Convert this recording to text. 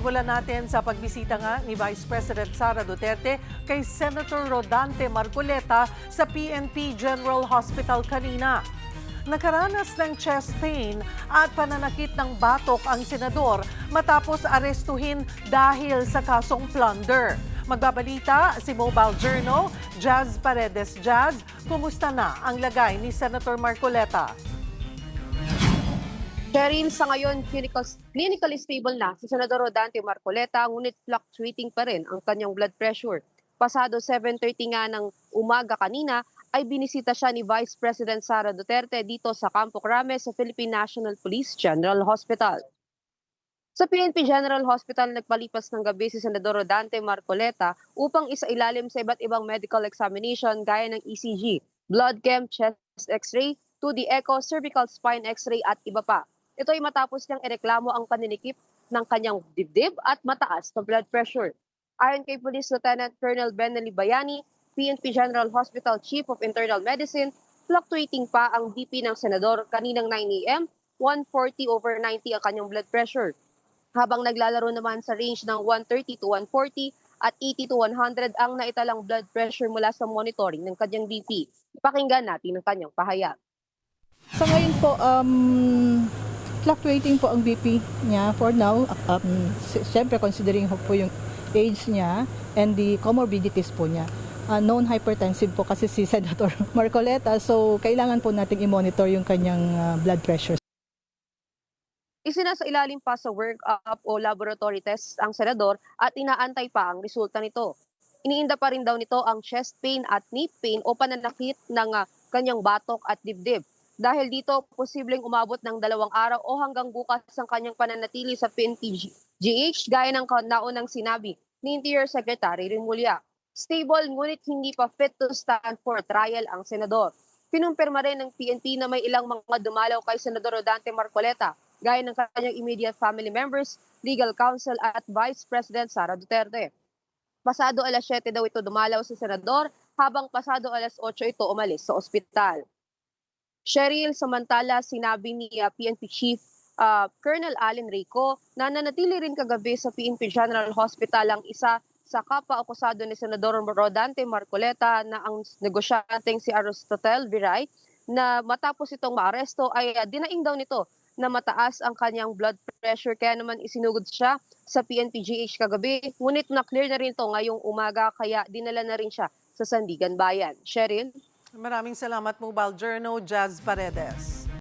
Simulan natin sa pagbisita nga ni Vice President Sara Duterte kay Senator Rodante Marcoleta sa PNP General Hospital kanina. Nakaranas ng chest pain at pananakit ng batok ang senador matapos arestuhin dahil sa kasong plunder. Magbabalita si Mobile Journal, Jazz Paredes. Jazz, kumusta na ang lagay ni Senator Marcoleta? Cheryl, sa ngayon, clinically stable na si Senador Rodante Marcoleta, ngunit fluctuating pa rin ang kanyang blood pressure. Pasado 7:30 nga ng umaga kanina, ay binisita siya ni Vice President Sara Duterte dito sa Campo Crame sa Philippine National Police General Hospital. Sa PNP General Hospital, nagpalipas ng gabi si Senador Rodante Marcoleta upang isailalim sa iba't ibang medical examination gaya ng ECG, blood chem, chest x-ray, 2D echo, cervical spine x-ray at iba pa. Ito ay matapos niyang ireklamo ang paninikip ng kanyang dibdib at mataas na blood pressure. Ayon kay Police Lieutenant Colonel Benelli Bayani, PNP General Hospital Chief of Internal Medicine, fluctuating pa ang BP ng senador kaninang 9 a.m., 140/90 ang kanyang blood pressure. Habang naglalaro naman sa range ng 130 to 140 at 80 to 100 ang naitalang blood pressure mula sa monitoring ng kanyang BP. Pakinggan natin ang kanyang pahayag. Sa ngayon po, fluctuating po ang BP niya for now. Siyempre, considering po yung age niya and the comorbidities po niya. Known hypertensive po kasi si Senator Marcoleta, so kailangan po nating i-monitor yung kanyang blood pressure. Isinasailalim pa sa workup o laboratory test ang senador at inaantay pa ang resulta nito. Iniinda pa rin daw nito ang chest pain at knee pain o pananakit ng kanyang batok at dibdib. Dahil dito, posibleng umabot ng 2 araw o hanggang bukas ang kanyang pananatili sa PNP-GH gaya ng naunang sinabi ni Interior Secretary Remulla. Stable ngunit hindi pa fit to stand for trial ang senador. Pinumpirma rin ng PNP na may ilang mga dumalaw kay Senador Rodante Marcoleta gaya ng kanyang immediate family members, legal counsel at Vice President Sara Duterte. Pasado alas 7 daw ito dumalaw si senador habang pasado alas 8 ito umalis sa ospital. Cheryl, samantala sinabi ni PNP Chief Colonel Allen Rico na nanatili rin kagabi sa PNP General Hospital ang isa sa kapwa-akusado ni Senador Rodante Marcoleta na ang negosyanteng si Aristotel Viray na matapos itong maaresto ay dinaing daw nito na mataas ang kanyang blood pressure kaya naman isinugod siya sa PNP-GH kagabi. Ngunit na-clear na rin ito ngayong umaga kaya dinala na rin siya sa Sandigan Bayan. Cheryl? Maraming salamat, Mobile Journal, Jazz Paredes.